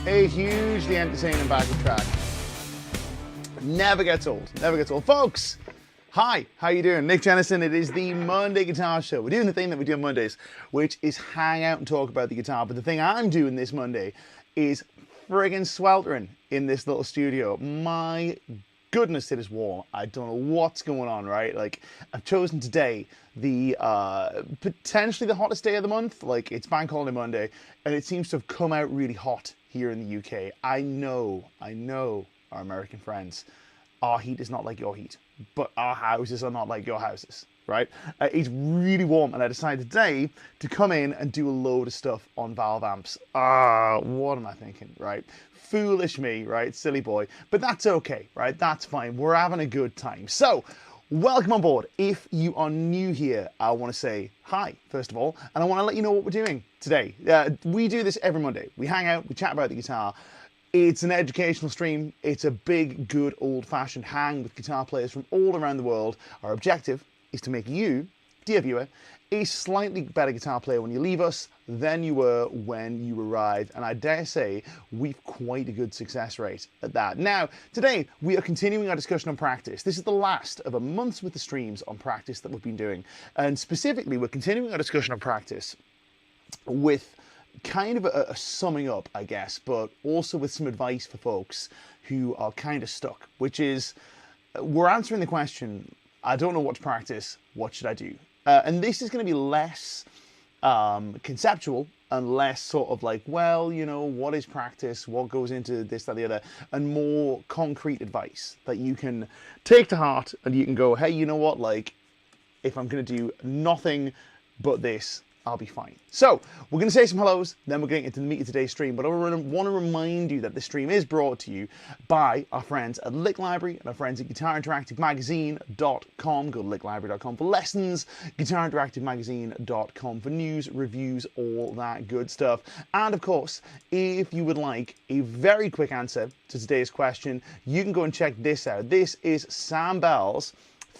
A hugely entertaining backing track. Never gets old, never gets old. Folks, hi, how you doing? Nick Jennison. It is the Monday Guitar Show. We're doing the thing that we do on Mondays, which is hang out and talk about the guitar. But the thing I'm doing this Monday is friggin' sweltering in this little studio. My goodness, it is warm. I don't know what's going on, right? Like, I've chosen today the potentially the hottest day of the month. Like, it's Bank Holiday Monday, and it seems to have come out really hot here in the UK. I know, our American friends, our heat is not like your heat, but our houses are not like your houses, right? It's really warm, and I decided today to come in and do a load of stuff on valve amps. What am I thinking, right? Foolish me, right? Silly boy. But that's okay, right? That's fine. We're having a good time. So, welcome on board. If you are new here, I want to say hi, first of all, and I want to let you know what we're doing today. We do this every Monday. We hang out, we chat about the guitar. It's an educational stream. It's a big, good, old-fashioned hang with guitar players from all around the world. Our objective is to make you, dear viewer, a slightly better guitar player when you leave us than you were when you arrived, and I dare say we've quite a good success rate at that. Now, today we are continuing our discussion on practice. This is the last of a month's worth of streams on practice that we've been doing, and specifically we're continuing our discussion on practice with kind of a summing up, I guess, but also with some advice for folks who are kind of stuck, which is we're answering the question, I don't know what to practice, what should I do? And this is going to be less conceptual and less sort of like, well, you know, what is practice? What goes into this, that, the other? And more concrete advice that you can take to heart and you can go, hey, you know what? Like, if I'm going to do nothing but this, I'll be fine. So, we're going to say some hellos, then we're going into the meat of today's stream, but I want to remind you that this stream is brought to you by our friends at Lick Library and our friends at GuitarInteractiveMagazine.com. Go to licklibrary.com for lessons, GuitarInteractiveMagazine.com for news, reviews, all that good stuff. And of course, if you would like a very quick answer to today's question, you can go and check this out. This is Sam Bell's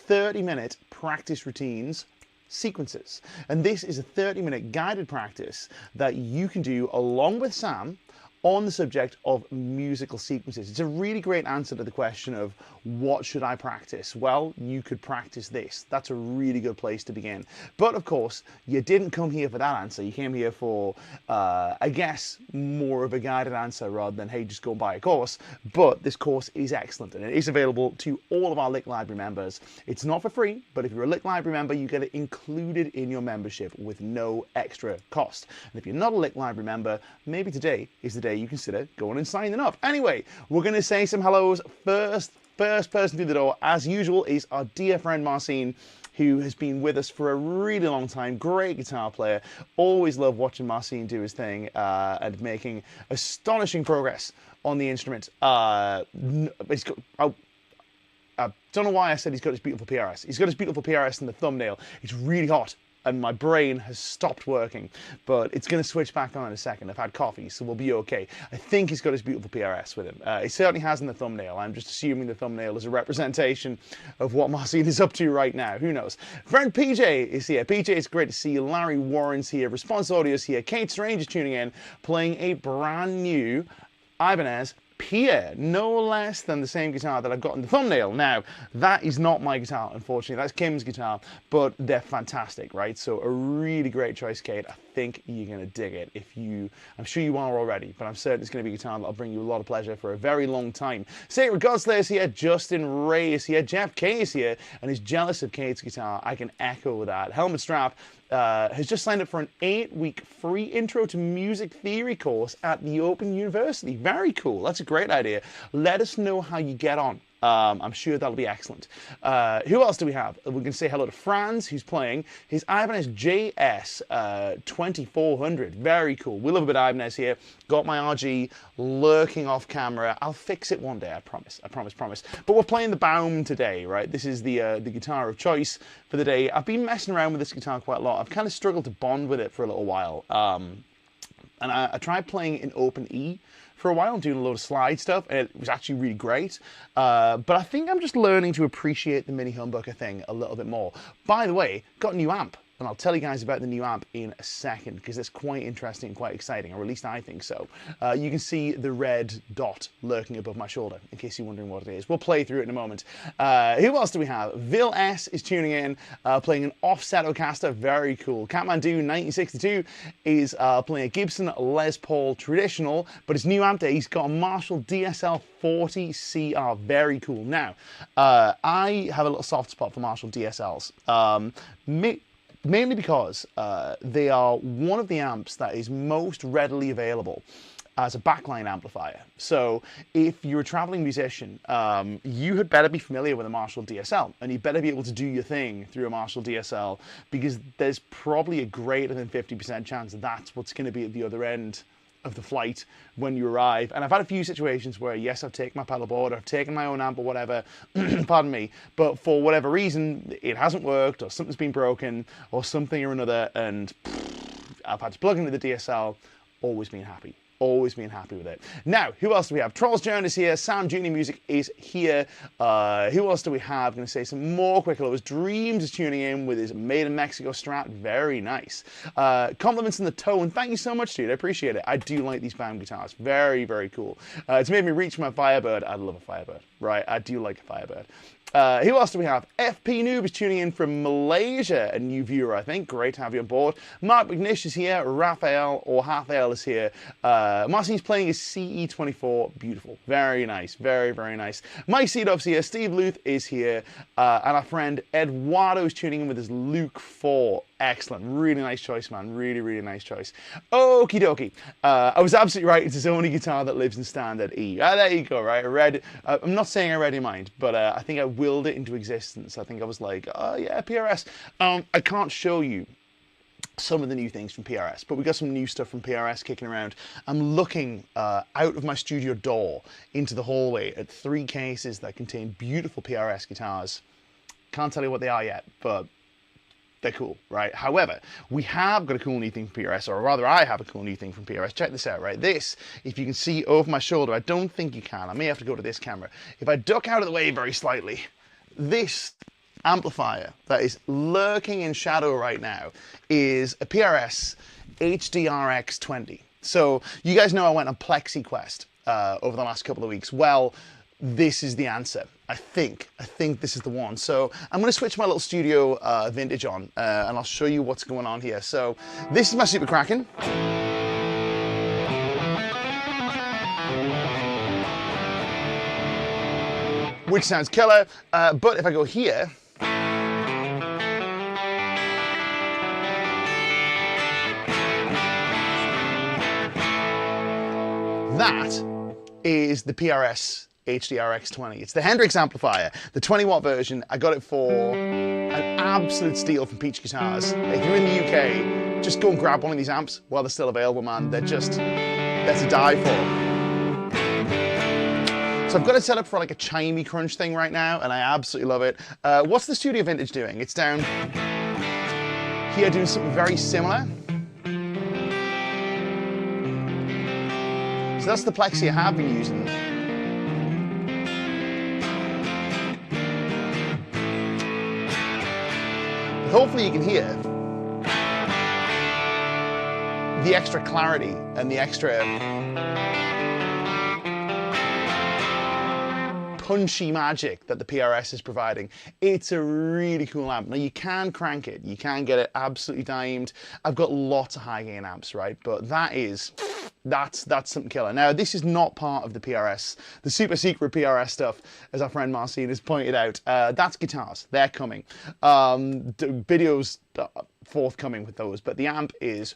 30-minute practice routines sequences, and this is a 30-minute guided practice that you can do along with Sam on the subject of musical sequences. It's a really great answer to the question of what should I practice? Well, you could practice this. That's a really good place to begin. But of course, you didn't come here for that answer. You came here for, I guess, more of a guided answer rather than, hey, just go buy a course. But this course is excellent, and it is available to all of our Lick Library members. It's not for free, but if you're a Lick Library member, you get it included in your membership with no extra cost. And if you're not a Lick Library member, maybe today is the day you consider going and signing up. Anyway, we're going to say some hellos. First person through the door, as usual, is our dear friend Marcin, who has been with us for a really long time. Great guitar player. Always love watching Marcin do his thing and making astonishing progress on the instrument. I don't know why I said he's got his beautiful PRS. He's got his beautiful PRS in the thumbnail. It's really hot, and my brain has stopped working, but it's going to switch back on in a second. I've had coffee, so we'll be okay. I think he's got his beautiful PRS with him. He certainly has in the thumbnail. I'm just assuming the thumbnail is a representation of what Marcin is up to right now. Who knows? Friend PJ is here. PJ, it's great to see you. Larry Warren's here. Response Audio's here. Kate Strange is tuning in, playing a brand new Ibanez Pierre, no less than the same guitar that I've got in the thumbnail. Now, that is not my guitar, unfortunately. That's Kim's guitar, but they're fantastic, right? So a really great choice, Kate. I think you're going to dig it. I'm sure you are already, but I'm certain it's going to be a guitar that'll bring you a lot of pleasure for a very long time. Sacred Godslayer is here, Justin Ray is here, Jeff K is here, and is jealous of Kate's guitar. I can echo that. Helmet Strap has just signed up for an 8-week free intro to music theory course at the Open University. Very cool. That's a great idea. Let us know how you get on. I'm sure that'll be excellent. Who else do we have? We can say hello to Franz, who's playing his Ibanez JS 2400. Very cool. We love a bit of Ibanez here. Got my RG lurking off camera. I'll fix it one day, I promise. I promise. But we're playing the Baum today, right? This is the guitar of choice for the day. I've been messing around with this guitar quite a lot. I've kind of struggled to bond with it for a little while. And I tried playing in open E for a while, doing a lot of slide stuff, and it was actually really great. But I think I'm just learning to appreciate the mini humbucker thing a little bit more. By the way, got a new amp and I'll tell you guys about the new amp in a second because it's quite interesting and quite exciting, or at least I think so. You can see the red dot lurking above my shoulder, in case you're wondering what it is. We'll play through it in a moment. Who else do we have? Vil S is tuning in, playing an offset Ocaster, very cool. Catmandu 1962 is playing a Gibson Les Paul traditional, but his new amp day, he's got a Marshall DSL 40 CR, very cool. Now, I have a little soft spot for Marshall DSLs. Mainly because they are one of the amps that is most readily available as a backline amplifier. So if you're a traveling musician, you had better be familiar with a Marshall DSL, and you better be able to do your thing through a Marshall DSL, because there's probably a greater than 50% chance that that's what's going to be at the other end of the flight when you arrive. And I've had a few situations where, yes, I've taken my pedal board, I've taken my own amp or whatever, pardon me, but for whatever reason, it hasn't worked, or something's been broken, or something or another, and I've had to plug into the DSL, always been happy. Always been happy with it. Now, who else do we have? Trolls Joan is here. Sam Junior Music is here. Who else do we have? I'm going to say some more quick hellos. Dreams is tuning in with his Made in Mexico Strat. Very nice. Compliments in the tone. Thank you so much, dude. I appreciate it. I do like these BAM guitars. Very, very cool. It's made me reach my Firebird. I love a Firebird, right? I do like a Firebird. Who else do we have? FP Noob is tuning in from Malaysia, a new viewer, I think. Great to have you on board. Mark McNish is here. Raphael or Hathael is here. Marcin's playing his CE24. Beautiful. Very nice. Very, very nice. Mike Seedov's here. Steve Luth is here. And our friend Eduardo is tuning in with his Luke 4. Excellent. Really nice choice, man. Really, really nice choice. Okie dokie. I was absolutely right. It's his only guitar that lives in standard E. There you go, right? I'm not saying I read your mind, but I think I willed it into existence. I think I was like, oh yeah, PRS. I can't show you some of the new things from PRS, but we got some new stuff from PRS kicking around. I'm looking out of my studio door into the hallway at 3 cases that contain beautiful PRS guitars. Can't tell you what they are yet, but they're cool, right? However, we have got a cool new thing from PRS, or rather I have a cool new thing from PRS. Check this out, right? This, if you can see over my shoulder, I don't think you can. I may have to go to this camera. If I duck out of the way very slightly, this amplifier that is lurking in shadow right now is a PRS HDRX20. So you guys know I went on Plexi Quest over the last couple of weeks. Well, this is the answer. I think this is the one. So I'm going to switch my little studio vintage on and I'll show you what's going on here. So this is my Super Kraken. Which sounds killer, but if I go here, that is the PRS HDRX20. It's the Hendrix amplifier, the 20-watt version. I got it for an absolute steal from Peach Guitars. If you're in the UK, just go and grab one of these amps while they're still available, man. They're to die for. So I've got it set up for like a chimey crunch thing right now, and I absolutely love it. What's the Studio Vintage doing? It's down here doing something very similar. So that's the Plexi I have been using. Hopefully you can hear the extra clarity and the extra punchy magic that the PRS is providing. It's a really cool amp. Now you can crank it, you can get it absolutely dimed. I've got lots of high gain amps, right? But that's something killer. Now this is not part of the PRS, the super secret PRS stuff, as our friend Marcin has pointed out. That's guitars, they're coming. Videos forthcoming with those, but the amp is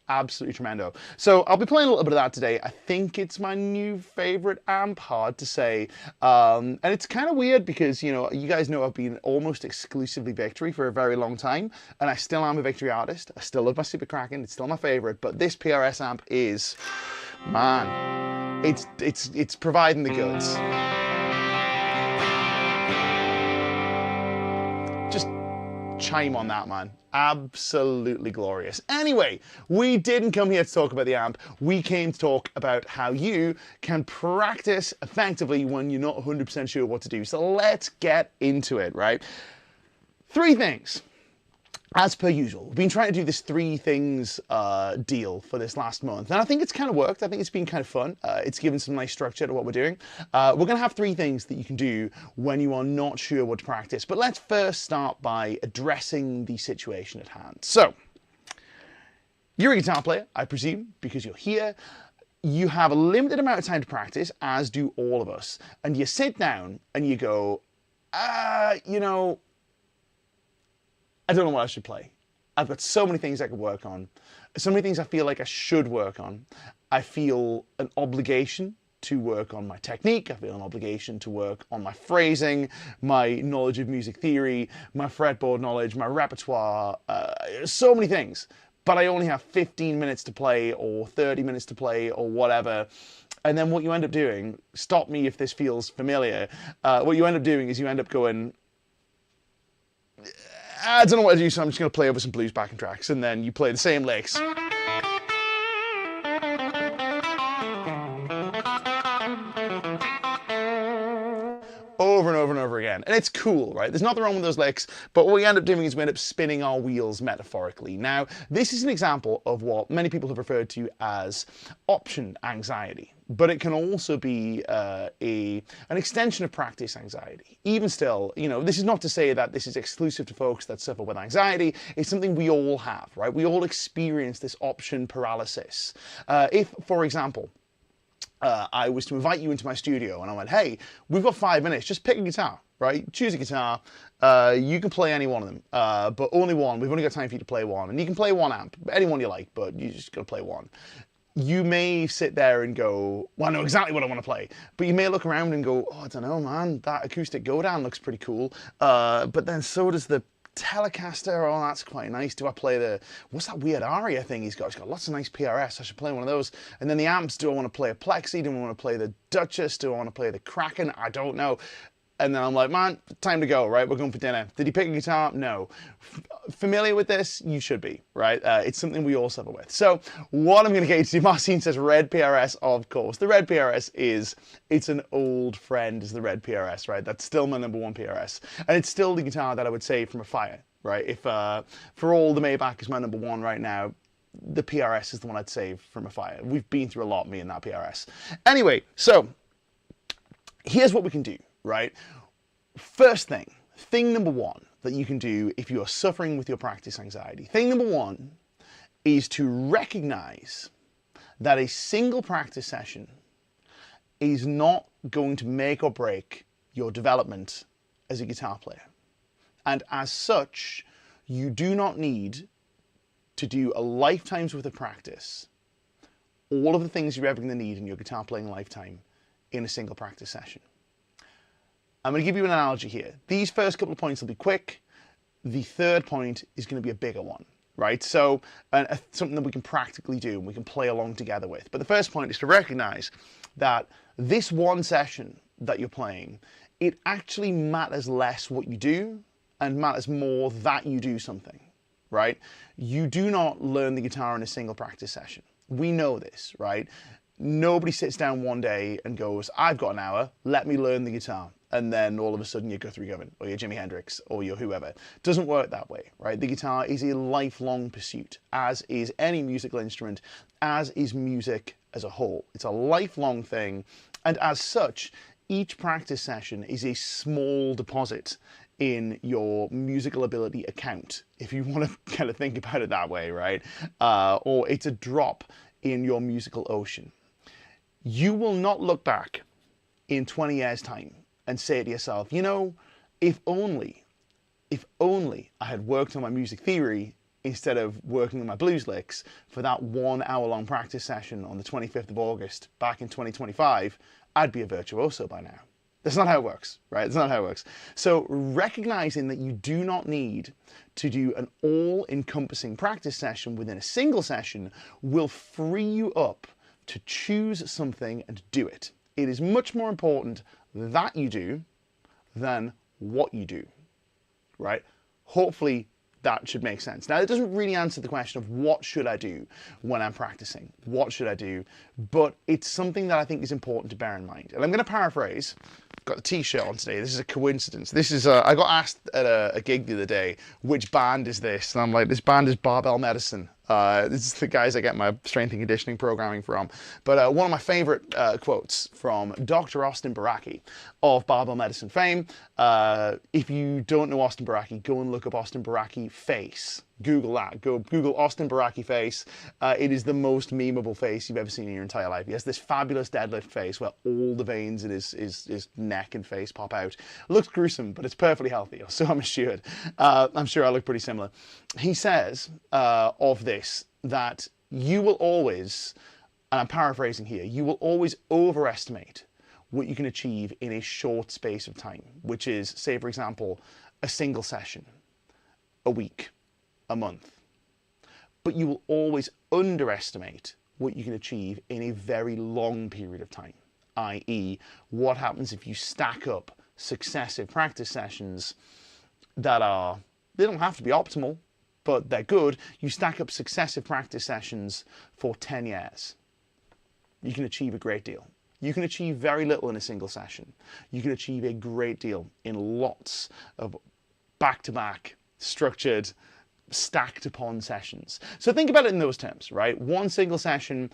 absolutely tremendo. So I'll be playing a little bit of that today. I think it's my new favorite amp, hard to say. And it's kind of weird because, you know, you guys know I've been almost exclusively Victory for a very long time, and I still am a Victory artist. I still love my Super Kraken, it's still my favorite, but this PRS amp is, man, it's providing the goods. Just chime on that, man. Absolutely glorious. Anyway, we didn't come here to talk about the amp. We came to talk about how you can practice effectively when you're not 100% sure what to do. So let's get into it, right? 3 things as per usual, we've been trying to do this 3 things deal for this last month, and I think it's kind of worked. I think it's been kind of fun. It's given some nice structure to what we're doing. We're going to have 3 things that you can do when you are not sure what to practice. But let's first start by addressing the situation at hand. So, you're a guitar player, I presume, because you're here. You have a limited amount of time to practice, as do all of us. And you sit down and you go, you know, I don't know what I should play. I've got so many things I could work on. So many things I feel like I should work on. I feel an obligation to work on my technique. I feel an obligation to work on my phrasing, my knowledge of music theory, my fretboard knowledge, my repertoire, so many things. But I only have 15 minutes to play or 30 minutes to play or whatever. And then what you end up doing, stop me if this feels familiar, what you end up doing is you end up going, I don't know what to do, so I'm just going to play over some blues backing tracks, and then you play the same licks. Over and over and over again. And it's cool, right? There's nothing wrong with those licks, but what we end up doing is we end up spinning our wheels metaphorically. Now, this is an example of what many people have referred to as option anxiety, but it can also be an extension of practice anxiety. Even still, you know, this is not to say that this is exclusive to folks that suffer with anxiety. It's something we all have, right? We all experience this option paralysis. If, for example, I was to invite you into my studio and I went, hey, we've got 5 minutes, just pick a guitar, right? Choose a guitar, you can play any one of them, but only one. We've only got time for you to play one, and you can play one amp, any one you like, but you just gotta play one. You may sit there and go, well, I know exactly what I want to play, but you may look around and go, oh, I don't know, man, that acoustic go-down looks pretty cool, but then so does the Telecaster. Oh, that's quite nice. Do I play the, what's that weird aria thing he's got? He's got lots of nice PRS. I should play one of those. And then the amps, do I want to play a Plexi? Do I want to play the Duchess? Do I want to play the Kraken? I don't know. And then I'm like, man, time to go, right? We're going for dinner. Did he pick a guitar? No. Familiar with this? You should be, right? It's something we all suffer with. So what I'm going to get you to do, Marcin says red PRS, of course. The red PRS it's an old friend, is the red PRS, right? That's still my #1 PRS. And it's still the guitar that I would save from a fire, right? If, for all the Maybach is my #1 right now, the PRS is the one I'd save from a fire. We've been through a lot, me and that PRS. Anyway, so here's what we can do. Right? First thing #1 that you can do if you are suffering with your practice anxiety. Thing #1 is to recognize that a single practice session is not going to make or break your development as a guitar player. And as such, you do not need to do a lifetime's worth of practice, all of the things you're ever going to need in your guitar playing lifetime in a single practice session. I'm going to give you an analogy here. These first couple of points will be quick. The third point is going to be a bigger one, right? So something that we can practically do and we can play along together with. But the first point is to recognize that this one session that you're playing, it actually matters less what you do and matters more that you do something, right? You do not learn the guitar in a single practice session. We know this, right? Nobody sits down one day and goes, I've got an hour, let me learn the guitar. And then all of a sudden you're Guthrie Govan, or you're Jimi Hendrix, or you're whoever. It doesn't work that way, right? The guitar is a lifelong pursuit, as is any musical instrument, as is music as a whole. It's a lifelong thing, and as such, each practice session is a small deposit in your musical ability account, if you want to kind of think about it that way, right? Or it's a drop in your musical ocean. You will not look back in 20 years' time and say to yourself, you know, if only I had worked on my music theory instead of working on my blues licks for that 1 hour-long practice session on the 25th of August back in 2025, I'd be a virtuoso by now. That's not how it works, right? That's not how it works. So recognizing that you do not need to do an all-encompassing practice session within a single session will free you up to choose something and do it. It is much more important that you do than what you do, right? Hopefully that should make sense. Now, it doesn't really answer the question of what should I do when I'm practicing? What should I do? But it's something that I think is important to bear in mind. And I'm going to paraphrase. I've got the t-shirt on today. This is a coincidence. This is, I got asked at a gig the other day, which band is this? And I'm like, this band is Barbell Medicine. This is the guys I get my strength and conditioning programming from. But one of my favorite quotes from Dr. Austin Baraki of Barbell Medicine fame. If you don't know Austin Baraki, go and look up Austin Baraki face. Google that. Go Google Austin Baraki face. It is the most memeable face you've ever seen in your entire life. He has this fabulous deadlift face where all the veins in his neck and face pop out. It looks gruesome, but it's perfectly healthy, so I'm assured. I'm sure I look pretty similar. He says of this that you will always, and I'm paraphrasing here, you will always overestimate what you can achieve in a short space of time, which is, say, for example, a single session, a week, a month. But you will always underestimate what you can achieve in a very long period of time, i.e. what happens if you stack up successive practice sessions that are, they don't have to be optimal, but they're good. You stack up successive practice sessions for 10 years. You can achieve a great deal. You can achieve very little in a single session. You can achieve a great deal in lots of back-to-back, structured, stacked upon sessions. So think about it in those terms, right? One single session,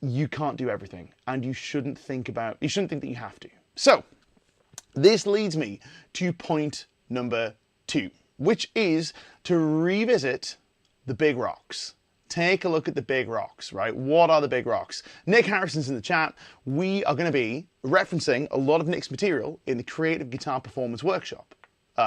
you can't do everything, and you shouldn't think that you have to. So this leads me to point number 2, which is to revisit the big rocks. Take a look at the big rocks, right? What are the big rocks? Nick Harrison's in the chat. We are going to be referencing a lot of Nick's material in the Creative Guitar Performance Workshop,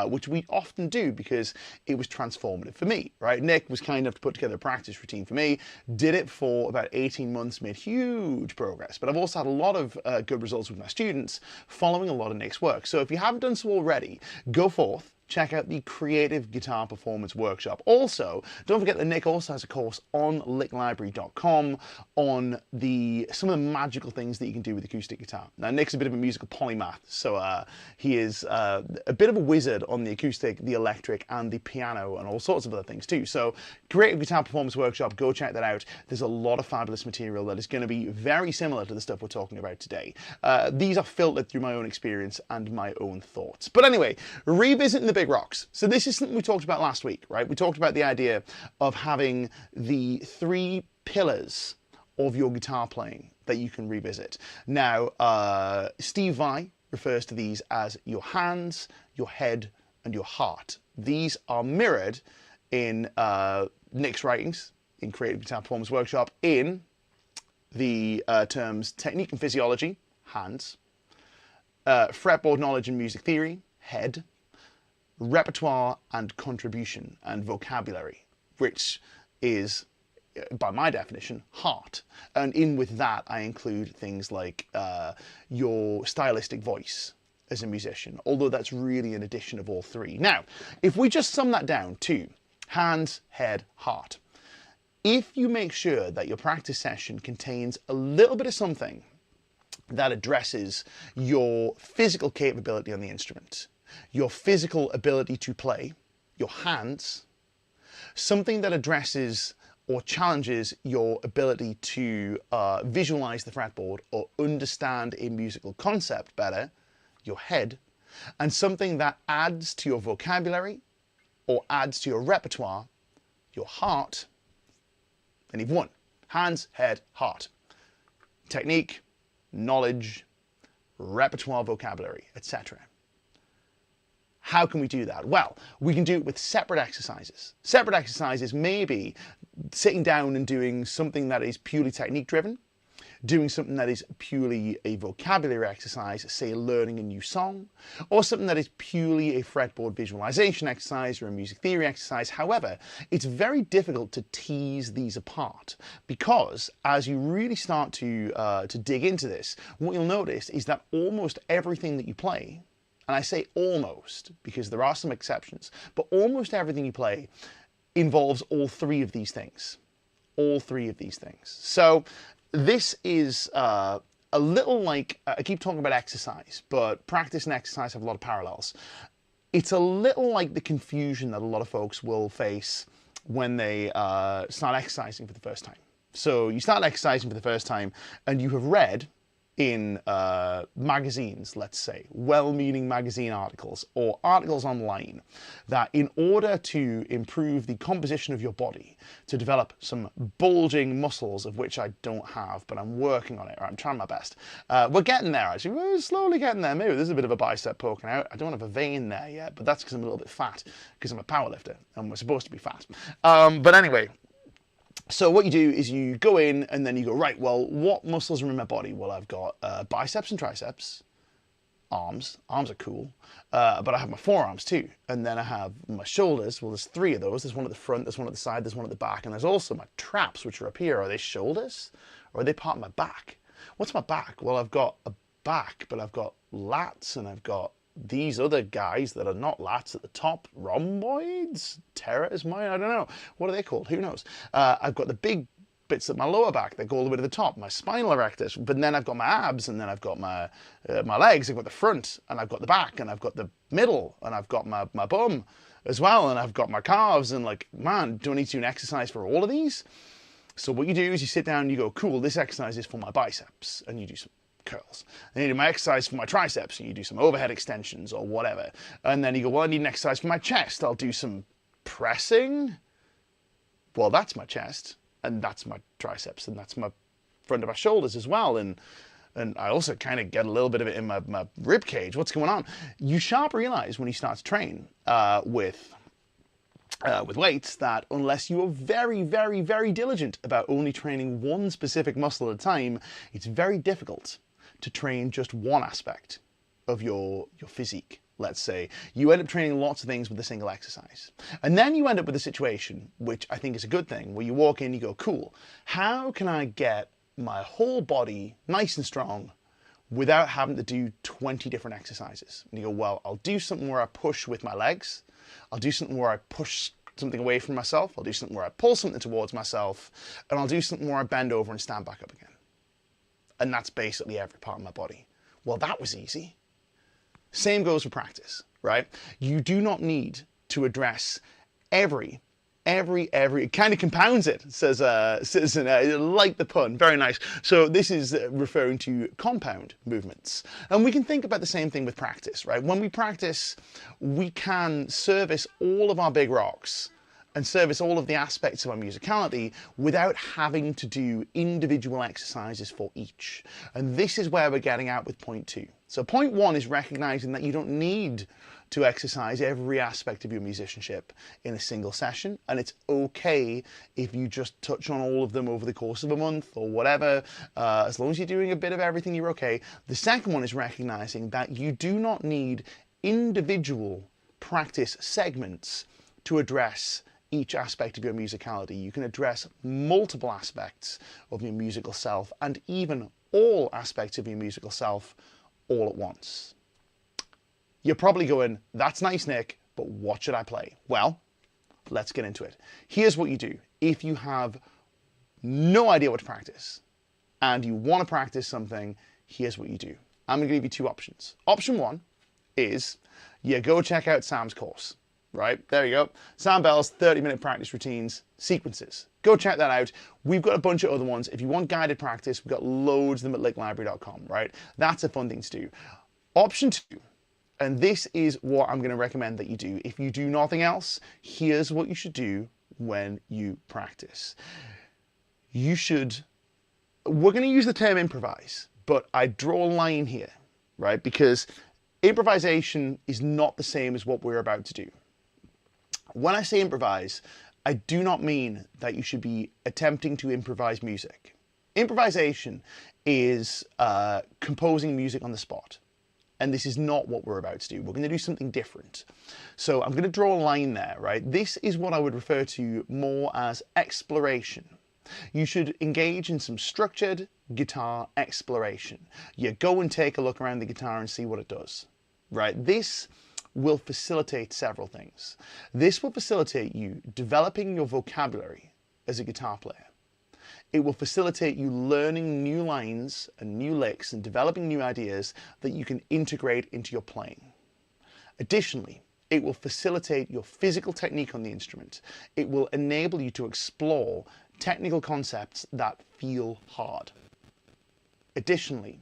which we often do because it was transformative for me, right? Nick was kind enough to put together a practice routine for me, did it for about 18 months, made huge progress. But I've also had a lot of good results with my students following a lot of Nick's work. So if you haven't done so already, go forth. Check out the Creative Guitar Performance Workshop. Also, don't forget that Nick also has a course on licklibrary.com on some of the magical things that you can do with acoustic guitar. Now, Nick's a bit of a musical polymath, so he is a bit of a wizard on the acoustic, the electric, and the piano, and all sorts of other things too. So, Creative Guitar Performance Workshop, go check that out. There's a lot of fabulous material that is going to be very similar to the stuff we're talking about today. These are filtered through my own experience and my own thoughts. But anyway, revisiting the big rocks. So this is something we talked about last week, right? We talked about the idea of having the 3 pillars of your guitar playing that you can revisit. Now, Steve Vai refers to these as your hands, your head, and your heart. These are mirrored in Nick's writings in Creative Guitar Performance Workshop in the terms technique and physiology, hands, fretboard knowledge and music theory, head, repertoire and contribution and vocabulary, which is, by my definition, heart. And in with that, I include things like your stylistic voice as a musician, although that's really an addition of all 3. Now, if we just sum that down to hands, head, heart, if you make sure that your practice session contains a little bit of something that addresses your physical capability on the instrument, your physical ability to play, your hands, something that addresses or challenges your ability to visualize the fretboard or understand a musical concept better, your head, and something that adds to your vocabulary or adds to your repertoire, your heart, then you've won. Hands, head, heart. Technique, knowledge, repertoire, vocabulary, etc. How can we do that? Well, we can do it with separate exercises. Separate exercises may be sitting down and doing something that is purely technique driven, doing something that is purely a vocabulary exercise, say learning a new song, or something that is purely a fretboard visualization exercise or a music theory exercise. However, it's very difficult to tease these apart because as you really start to dig into this, what you'll notice is that almost everything that you play, and I say almost because there are some exceptions, but almost everything you play involves all 3 of these things. All 3 of these things. So this is a little like, I keep talking about exercise, but practice and exercise have a lot of parallels. It's a little like the confusion that a lot of folks will face when they start exercising for the first time. So you start exercising for the first time and you have read in magazines, let's say, well-meaning magazine articles or articles online, that in order to improve the composition of your body, to develop some bulging muscles, of which I don't have, but I'm working on it, or I'm trying my best. We're getting there, actually. We're slowly getting there. Maybe there's a bit of a bicep poking out. I don't have a vein there yet, but that's because I'm a little bit fat, because I'm a powerlifter, and we're supposed to be fat. But anyway, so what you do is you go in and then you go, right, well, what muscles are in my body? Well, I've got biceps and triceps, arms. Arms are cool. But I have my forearms too. And then I have my shoulders. Well, there's 3 of those. There's one at the front, there's one at the side, there's one at the back. And there's also my traps, which are up here. Are they shoulders? Or are they part of my back? What's my back? Well, I've got a back, but I've got lats and I've got these other guys that are not lats at the top, rhomboids, teres, I don't know. What are they called? Who knows? I've got the big bits at my lower back that go all the way to the top, my spinal erectus, but then I've got my abs, and then I've got my legs, I've got the front, and I've got the back, and I've got the middle, and I've got my bum as well, and I've got my calves, and like, man, do I need to do an exercise for all of these? So what you do is you sit down and you go, cool, this exercise is for my biceps, and you do some curls. Then you do my exercise for my triceps, and you do some overhead extensions or whatever. And then you go, well, I need an exercise for my chest. I'll do some pressing. Well, that's my chest, and that's my triceps, and that's my front of my shoulders as well. And I also kind of get a little bit of it in my rib cage. What's going on? You sharp realize when you start to train with weights that unless you are very, very, very diligent about only training one specific muscle at a time, it's very difficult to train just one aspect of your physique. Let's say you end up training lots of things with a single exercise. And then you end up with a situation, which I think is a good thing, where you walk in, you go, cool, how can I get my whole body nice and strong without having to do 20 different exercises? And you go, well, I'll do something where I push with my legs. I'll do something where I push something away from myself. I'll do something where I pull something towards myself. And I'll do something where I bend over and stand back up again. And that's basically every part of my body. Well, that was easy. Same goes for practice, right? You do not need to address every, it kind of compounds it, says Citizen, like the pun, very nice. So this is referring to compound movements. And we can think about the same thing with practice, right? When we practice, we can service all of our big rocks and service all of the aspects of our musicality without having to do individual exercises for each. And this is where we're getting out with point 2. So point 1 is recognizing that you don't need to exercise every aspect of your musicianship in a single session, and it's okay if you just touch on all of them over the course of a month or whatever. As long as you're doing a bit of everything, you're okay. The second one is recognizing that you do not need individual practice segments to address each aspect of your musicality. You can address multiple aspects of your musical self, and even all aspects of your musical self all at once. You're probably going, that's nice, Nick, but what should I play? Well, let's get into it. Here's what you do. If you have no idea what to practice and you want to practice something, here's what you do. I'm going to give you 2 options. Option 1 is you go check out Sam's course. Right, there you go. Sam Bell's 30-minute practice routines, sequences. Go check that out. We've got a bunch of other ones. If you want guided practice, we've got loads of them at lakelibrary.com, right? That's a fun thing to do. Option 2, and this is what I'm going to recommend that you do. If you do nothing else, here's what you should do when you practice. We're going to use the term improvise, but I draw a line here, right? Because improvisation is not the same as what we're about to do. When I say improvise, I do not mean that you should be attempting to improvise music. Improvisation is composing music on the spot. And this is not what we're about to do. We're going to do something different. So I'm going to draw a line there, right? This is what I would refer to more as exploration. You should engage in some structured guitar exploration. You go and take a look around the guitar and see what it does, right? This will facilitate several things. This will facilitate you developing your vocabulary as a guitar player. It will facilitate you learning new lines and new licks and developing new ideas that you can integrate into your playing. Additionally, It will facilitate your physical technique on the instrument. It will enable you to explore technical concepts that feel hard. Additionally,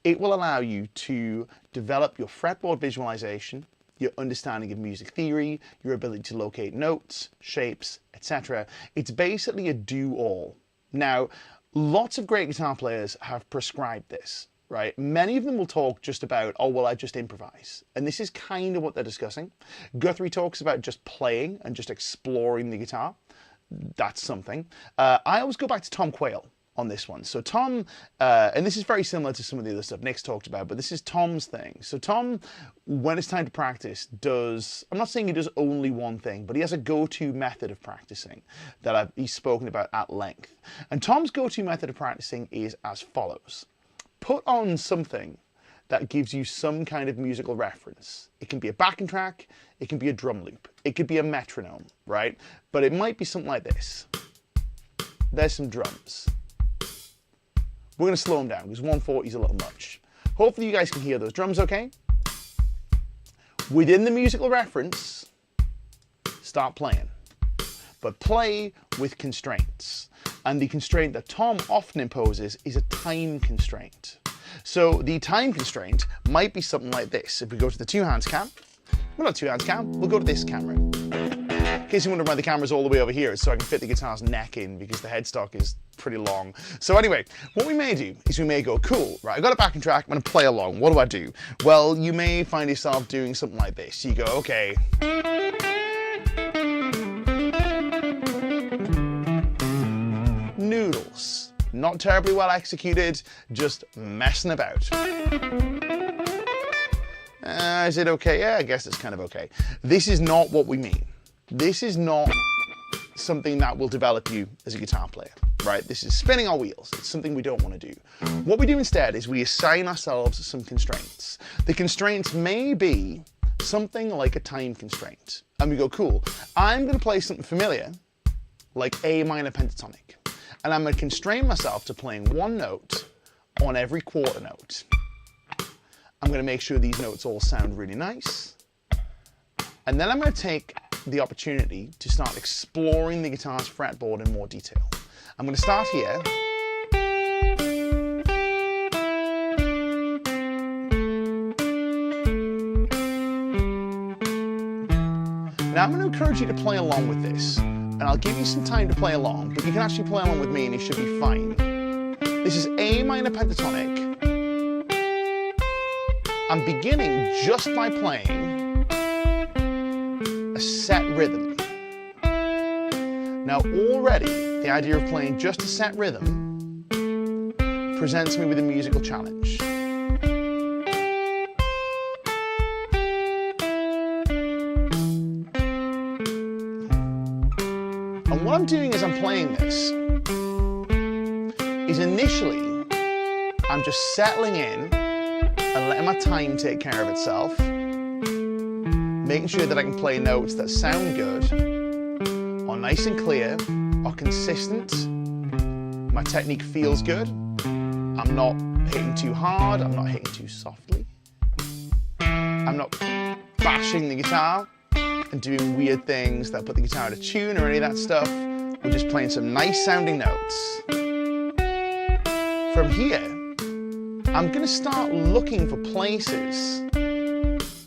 it will allow you to develop your fretboard visualization, your understanding of music theory, your ability to locate notes, shapes, etc. It's basically a do-all. Now, lots of great guitar players have prescribed this, right? Many of them will talk just about, oh, well, I just improvise. And this is kind of what they're discussing. Guthrie talks about just playing and just exploring the guitar. That's something. I always go back to Tom Quayle on this one. So Tom, and this is very similar to some of the other stuff Nick's talked about, but this is Tom's thing. So Tom, when it's time to practice, does, I'm not saying he does only one thing, but he has a go-to method of practicing that he's spoken about at length. And Tom's go-to method of practicing is as follows. Put on something that gives you some kind of musical reference. It can be a backing track, it can be a drum loop, it could be a metronome, right? But it might be something like this. There's some drums. We're going to slow them down because 140 is a little much. Hopefully you guys can hear those drums okay. Within the musical reference, start playing. But play with constraints. And the constraint that Tom often imposes is a time constraint. So the time constraint might be something like this. If we go to the two hands cam, well, not two hands cam, we'll go to this camera. In case you wonder why the camera's all the way over here, it's so I can fit the guitar's neck in because the headstock is pretty long. So anyway, what we may do is we may go, cool, right, I've got a backing track, I'm gonna play along, what do I do? Well, you may find yourself doing something like this. You go, okay. Noodles. Not terribly well executed, just messing about. Is it okay? Yeah, I guess it's kind of okay. This is not what we mean. This is not something that will develop you as a guitar player, right? This is spinning our wheels. It's something we don't want to do. What we do instead is we assign ourselves some constraints. The constraints may be something like a time constraint. And we go, cool, I'm going to play something familiar, like A minor pentatonic. And I'm going to constrain myself to playing one note on every quarter note. I'm going to make sure these notes all sound really nice. And then I'm going to take the opportunity to start exploring the guitar's fretboard in more detail. I'm going to start here. Now I'm going to encourage you to play along with this, and I'll give you some time to play along, but you can actually play along with me and you should be fine. This is A minor pentatonic. I'm beginning just by playing a set rhythm. Now already, the idea of playing just a set rhythm presents me with a musical challenge. And what I'm doing as I'm playing this is initially, I'm just settling in and letting my time take care of itself, making sure that I can play notes that sound good, are nice and clear, are consistent, my technique feels good, I'm not hitting too hard, I'm not hitting too softly, I'm not bashing the guitar and doing weird things that put the guitar out of tune or any of that stuff. We're just playing some nice sounding notes. From here, I'm going to start looking for places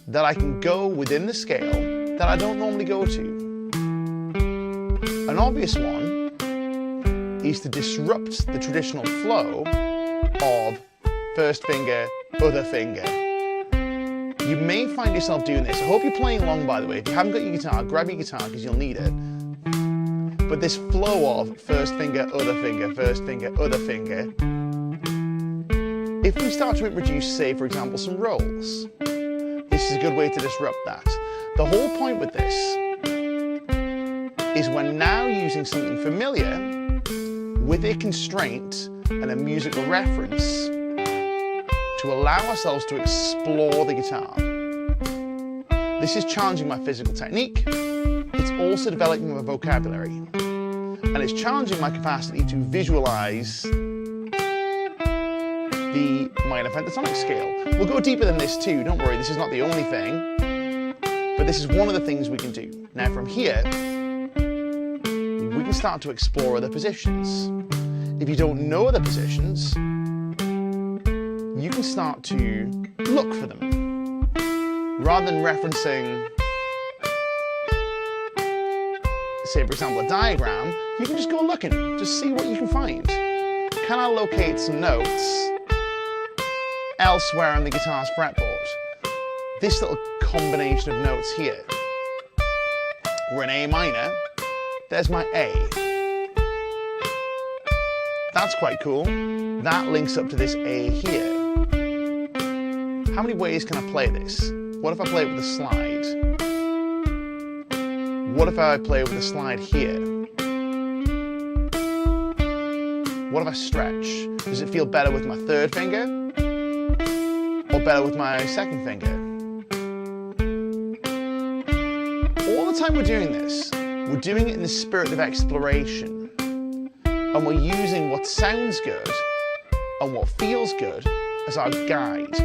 that I can go within the scale that I don't normally go to. An obvious one is to disrupt the traditional flow of first finger, other finger. You may find yourself doing this. I hope you're playing along, by the way. If you haven't got your guitar, grab your guitar because you'll need it. But this flow of first finger, first finger, other finger, if we start to introduce, say, for example, some rolls, this is a good way to disrupt that. The whole point with this is we're now using something familiar with a constraint and a musical reference to allow ourselves to explore the guitar. This is challenging my physical technique. It's also developing my vocabulary. And it's challenging my capacity to visualize the minor pentatonic scale. We'll go deeper than this too, don't worry, this is not the only thing. But this is one of the things we can do. Now from here, we can start to explore other positions. If you don't know other positions, you can start to look for them. Rather than referencing, say for example, a diagram, you can just go looking, just see what you can find. Can I locate some notes elsewhere on the guitar's fretboard? This little combination of notes here. We're in A minor, there's my A. That's quite cool. That links up to this A here. How many ways can I play this? What if I play it with a slide? What if I play with a slide here? What if I stretch? Does it feel better with my third finger? Or better with my second finger? All the time we're doing this, we're doing it in the spirit of exploration. And we're using what sounds good and what feels good as our guide.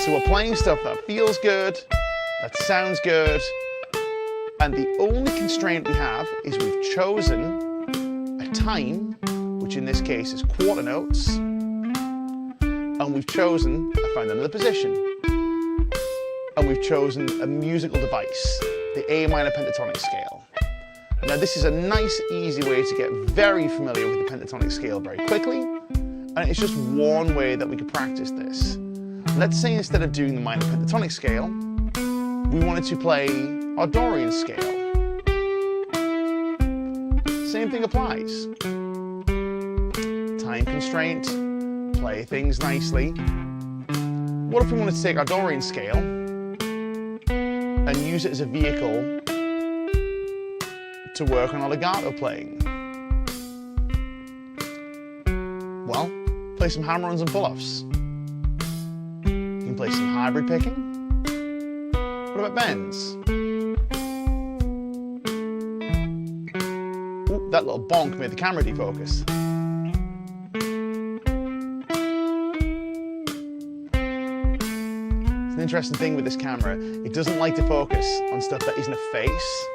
So we're playing stuff that feels good, that sounds good, and the only constraint we have is we've chosen a time, which in this case is quarter notes, and we've chosen, I found another position, and we've chosen a musical device, the A minor pentatonic scale. Now this is a nice, easy way to get very familiar with the pentatonic scale very quickly, and it's just one way that we could practice this. Let's say instead of doing the minor pentatonic scale, we wanted to play our Dorian scale. Same thing applies. Time constraint, play things nicely. What if we wanted to take our Dorian scale and use it as a vehicle to work on our legato playing? Well, play some hammer-ons and pull-offs. You can play some hybrid picking. What about bends? Ooh, that little bonk made the camera defocus. It's an interesting thing with this camera. It doesn't like to focus on stuff that isn't a face.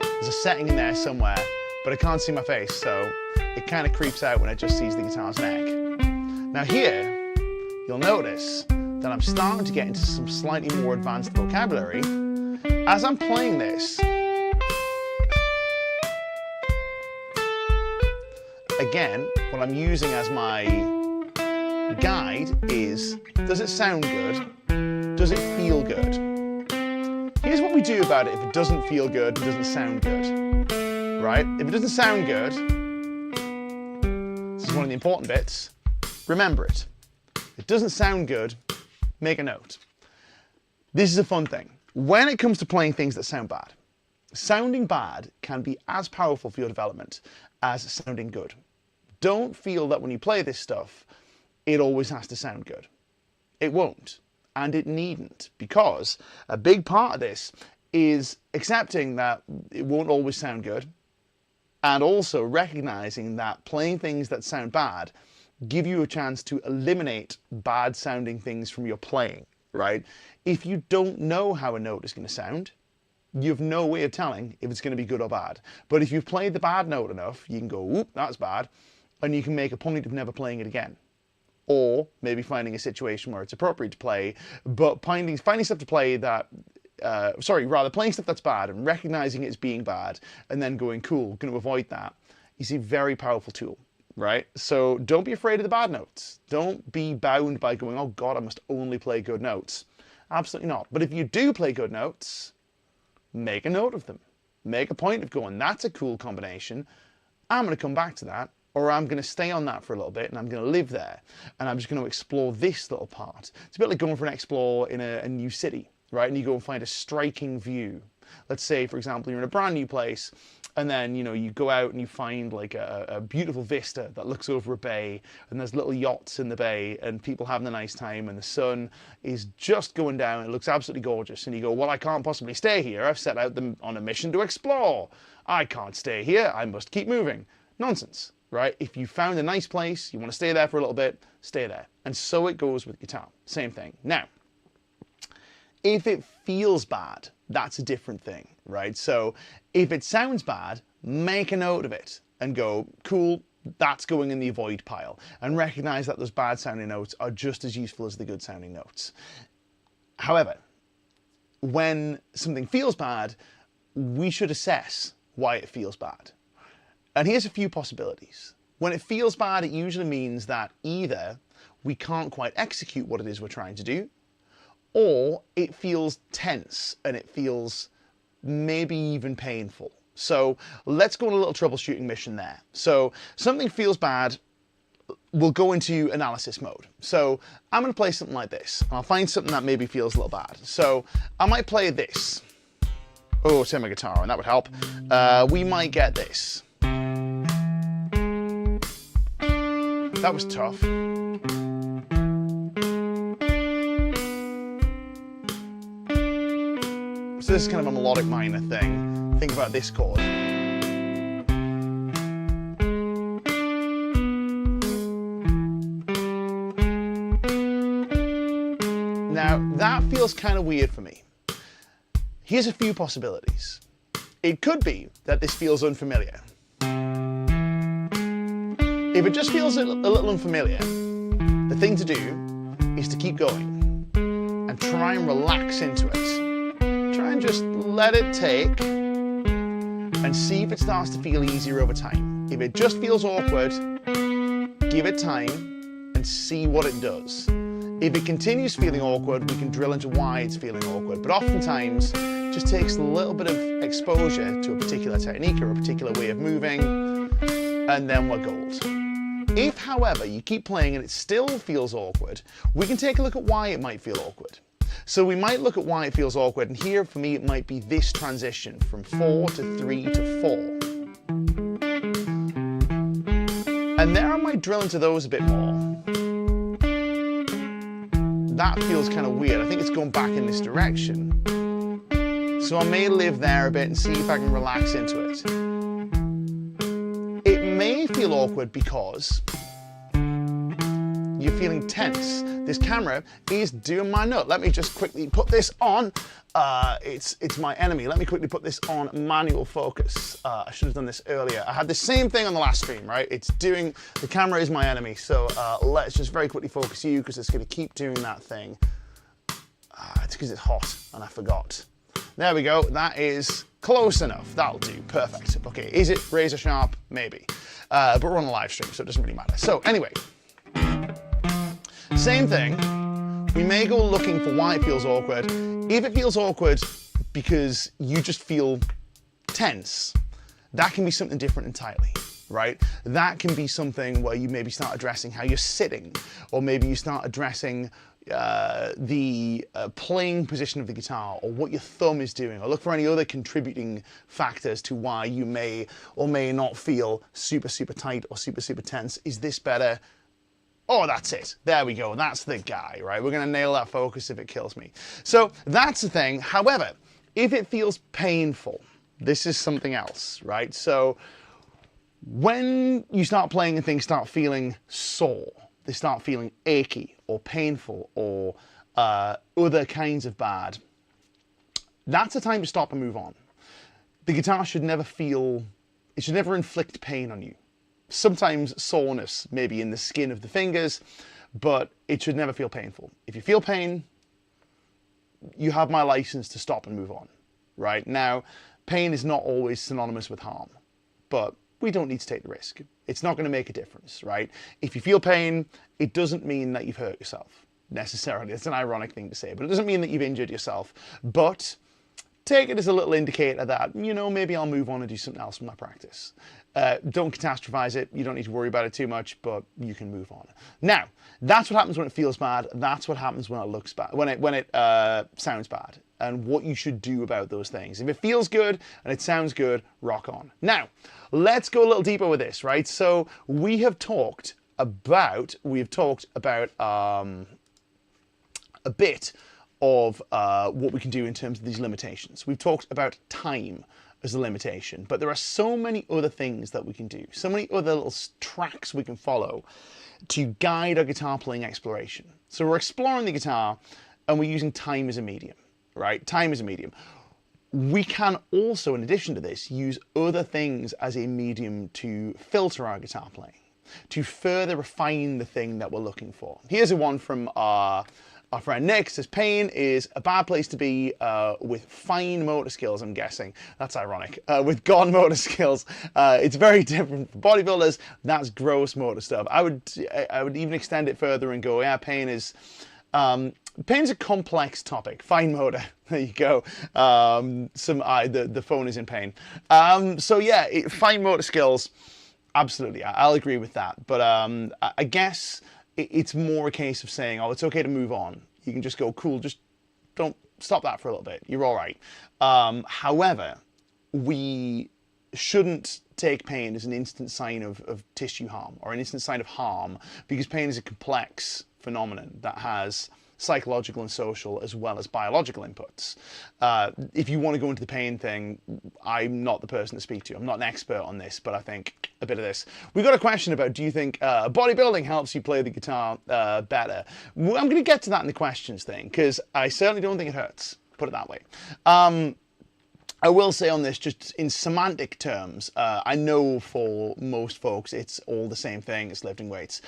There's a setting in there somewhere, but I can't see my face, so it kind of creeps out when it just sees the guitar's neck. Now here, you'll notice that I'm starting to get into some slightly more advanced vocabulary as I'm playing this. Again, what I'm using as my guide is, does it sound good? Does it feel good? Here's what we do about it if it doesn't feel good, it doesn't sound good, right? If it doesn't sound good, this is one of the important bits, remember it. If it doesn't sound good, make a note. This is a fun thing. When it comes to playing things that sound bad, sounding bad can be as powerful for your development as sounding good. Don't feel that when you play this stuff, it always has to sound good. It won't, and it needn't, because a big part of this is accepting that it won't always sound good, and also recognizing that playing things that sound bad give you a chance to eliminate bad sounding things from your playing, right? If you don't know how a note is going to sound, you have no way of telling if it's going to be good or bad. But if you've played the bad note enough, you can go, whoop, that's bad, and you can make a point of never playing it again. Or maybe finding a situation where it's appropriate to play, but finding stuff to play that, playing stuff that's bad and recognizing it as being bad, and then going, cool, going to avoid that, is a very powerful tool. Right? So don't be afraid of the bad notes. Don't be bound by going, oh God, I must only play good notes. Absolutely not. But if you do play good notes, make a note of them. Make a point of going, that's a cool combination. I'm going to come back to that, or I'm going to stay on that for a little bit and I'm going to live there. And I'm just going to explore this little part. It's a bit like going for an explore in a new city, right? And you go and find a striking view. Let's say, for example, you're in a brand new place, and then, you know, you go out and you find like a beautiful vista that looks over a bay, and there's little yachts in the bay and people having a nice time, and the sun is just going down. It looks absolutely gorgeous. And you go, well, I can't possibly stay here. I've set out on a mission to explore. I can't stay here. I must keep moving. Nonsense, right? If you found a nice place, you want to stay there for a little bit, stay there. And so it goes with guitar. Same thing. Now, If it feels bad, that's a different thing, right? So if it sounds bad, make a note of it and go, cool, that's going in the avoid pile, and recognize that those bad sounding notes are just as useful as the good sounding notes. However, when something feels bad, we should assess why it feels bad. And here's a few possibilities. When it feels bad, it usually means that either we can't quite execute what it is we're trying to do, or it feels tense and it feels maybe even painful. So let's go on a little troubleshooting mission there. So something feels bad, we'll go into analysis mode. So I'm going to play something like this. I'll find something that maybe feels a little bad. So I might play this. Oh, turn my guitar on, that would help. We might get this. That was tough. So this is kind of a melodic minor thing. Think about this chord. Now, that feels kind of weird for me. Here's a few possibilities. It could be that this feels unfamiliar. If it just feels a little unfamiliar, the thing to do is to keep going and try and relax into it. Try and just let it take and see if it starts to feel easier over time. If it just feels awkward, give it time and see what it does. If it continues feeling awkward, we can drill into why it's feeling awkward. But oftentimes, it just takes a little bit of exposure to a particular technique or a particular way of moving, and then we're gold. If, however, you keep playing and it still feels awkward, we can take a look at why it might feel awkward. So we might look at why it feels awkward, and here for me it might be this transition from 4 to 3 to 4. And there I might drill into those a bit more. That feels kind of weird. I think it's going back in this direction. So I may live there a bit and see if I can relax into it. It may feel awkward because you're feeling tense. This camera is doing my nut. Let me just quickly put this on. It's my enemy. Let me quickly put this on manual focus. I should have done this earlier. I had the same thing on the last stream, right? The camera is my enemy. So let's just very quickly focus you because it's going to keep doing that thing. It's because it's hot and I forgot. There we go. That is close enough. That'll do. Perfect. Okay, is it razor sharp? Maybe. But we're on a live stream, so it doesn't really matter. So anyway, same thing. We may go looking for why it feels awkward. If it feels awkward because you just feel tense, that can be something different entirely, right? That can be something where you maybe start addressing how you're sitting, or maybe you start addressing the playing position of the guitar, or what your thumb is doing, or look for any other contributing factors to why you may or may not feel super, super tight or super, super tense. Is this better? Oh, that's it. There we go. That's the guy, right? We're going to nail that focus if it kills me. So that's the thing. However, if it feels painful, this is something else, right? So when you start playing and things start feeling sore, they start feeling achy or painful or other kinds of bad, that's a time to stop and move on. The guitar should never inflict pain on you. Sometimes soreness maybe in the skin of the fingers, but it should never feel painful. If you feel pain, you have my license to stop and move on, right? Now, pain is not always synonymous with harm, but we don't need to take the risk. It's not going to make a difference, right? If you feel pain, it doesn't mean that you've hurt yourself necessarily. It's an ironic thing to say, but it doesn't mean that you've injured yourself. But take it as a little indicator that, you know, maybe I'll move on and do something else from my practice. Don't catastrophize it. You don't need to worry about it too much, but you can move on. Now, that's what happens when it feels bad. That's what happens when it looks bad, when it sounds bad, and what you should do about those things. If it feels good and it sounds good, rock on. Now, let's go a little deeper with this, right? So we have talked about a bit of what we can do in terms of these limitations. We've talked about time as a limitation, but there are so many other things that we can do, so many other little tracks we can follow to guide our guitar playing exploration. So we're exploring the guitar and we're using time as a medium. right? Time is a medium. We can also, in addition to this, use other things as a medium to filter our guitar playing, to further refine the thing that we're looking for. Here's a one from our friend Nick. Says pain is a bad place to be with fine motor skills, I'm guessing. That's ironic. With gone motor skills. It's very different for bodybuilders. That's gross motor stuff. I would even extend it further and go, yeah, pain is a complex topic. Fine motor. There you go. The phone is in pain. So yeah, fine motor skills. Absolutely, I'll agree with that. But I guess it's more a case of saying, oh, it's okay to move on. You can just go, cool, just don't stop that for a little bit. You're all right. However, we shouldn't take pain as an instant sign of tissue harm or an instant sign of harm, because pain is a complex phenomenon that has psychological and social as well as biological inputs. If you want to go into the pain thing, I'm not the person to speak to. I'm not an expert on this, but I think a bit of this. We've got a question about, do you think bodybuilding helps you play the guitar better? I'm going to get to that in the questions thing, because I certainly don't think it hurts, put it that way. I will say on this, just in semantic terms, I know for most folks it's all the same thing as lifting weights.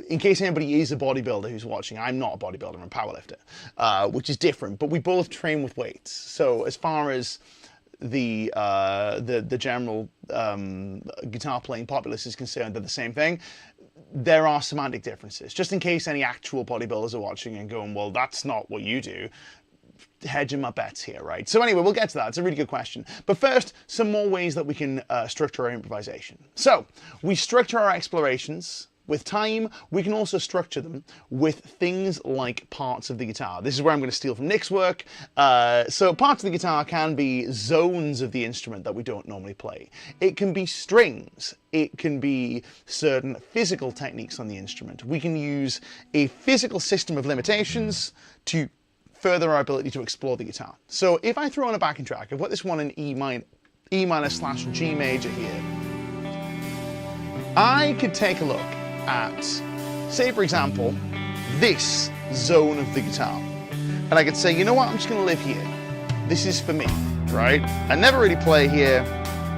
In case anybody is a bodybuilder who's watching, I'm not a bodybuilder, I'm a powerlifter, which is different, but we both train with weights. So as far as the general guitar playing populace is concerned, they're the same thing. There are semantic differences, just in case any actual bodybuilders are watching and going, well, that's not what you do. Hedging my bets here, right? So anyway, we'll get to that. It's a really good question. But first, some more ways that we can structure our improvisation. So we structure our explorations with time. We can also structure them with things like parts of the guitar. This is where I'm going to steal from Nick's work. So parts of the guitar can be zones of the instrument that we don't normally play. It can be strings. It can be certain physical techniques on the instrument. We can use a physical system of limitations to further our ability to explore the guitar. So if I throw on a backing track, I've got this one in E minor/G major here. I could take a look at, say for example, this zone of the guitar. And I could say, you know what, I'm just gonna live here. This is for me, right? I never really play here.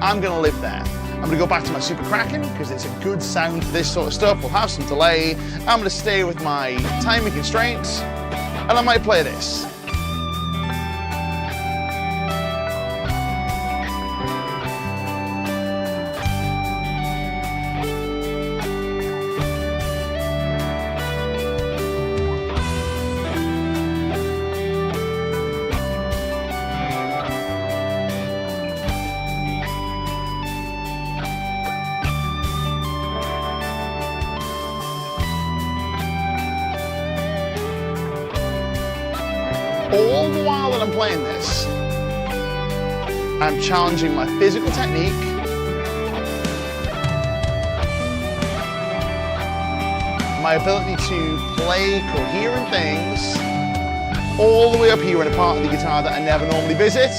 I'm gonna live there. I'm gonna go back to my Super Kraken because it's a good sound for this sort of stuff. We'll have some delay. I'm gonna stay with my timing constraints, and I might play this. All the while that I'm playing this, I'm challenging my physical technique, my ability to play coherent things, all the way up here in a part of the guitar that I never normally visit.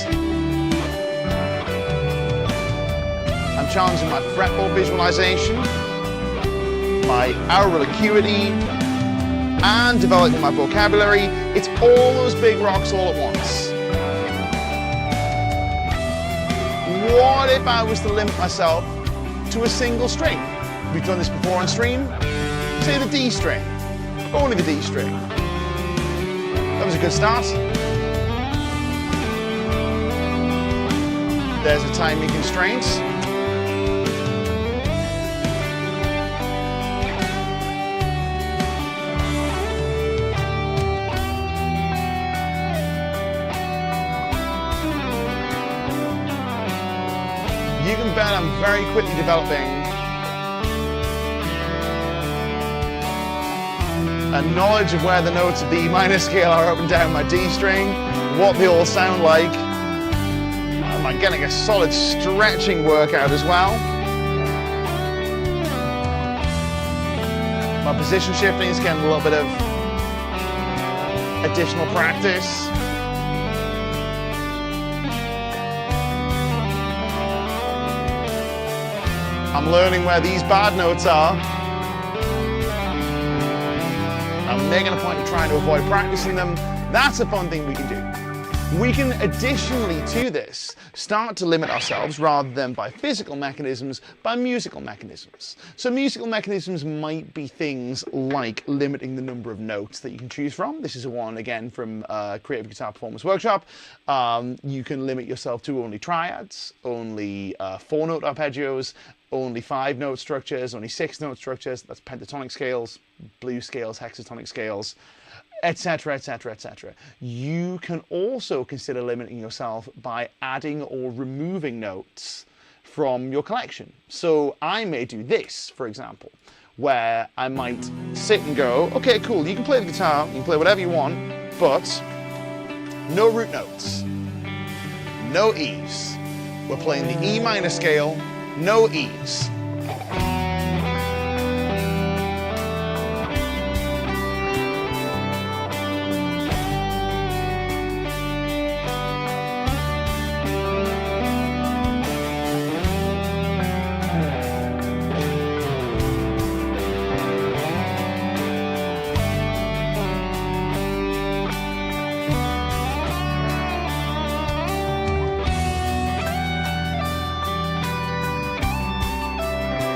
I'm challenging my fretboard visualization, my aural acuity, and developing my vocabulary. It's all those big rocks all at once. What if I was to limit myself to a single string? We've done this before on stream. Say the D string, only the D string. That was a good start. There's a timing constraint. You can bet I'm very quickly developing a knowledge of where the notes of the E minor scale are up and down my D string, what they all sound like. I'm getting a solid stretching workout as well. My position shifting is getting a little bit of additional practice. I'm learning where these bad notes are. I'm and they're going to point to trying to avoid practicing them, that's a fun thing we can do. We can additionally to this start to limit ourselves rather than by physical mechanisms, by musical mechanisms. So musical mechanisms might be things like limiting the number of notes that you can choose from. This is a one again from Creative Guitar Performance Workshop. You can limit yourself to only triads, only 4-note arpeggios, only 5-note structures, only 6-note structures. That's pentatonic scales, blues scales, hexatonic scales, etc, etc, etc. You can also consider limiting yourself by adding or removing notes from your collection. So I may do this, for example, where I might sit and go, okay, cool, you can play the guitar, you can play whatever you want, but no root notes, no E's. We're playing the E minor scale, no E's.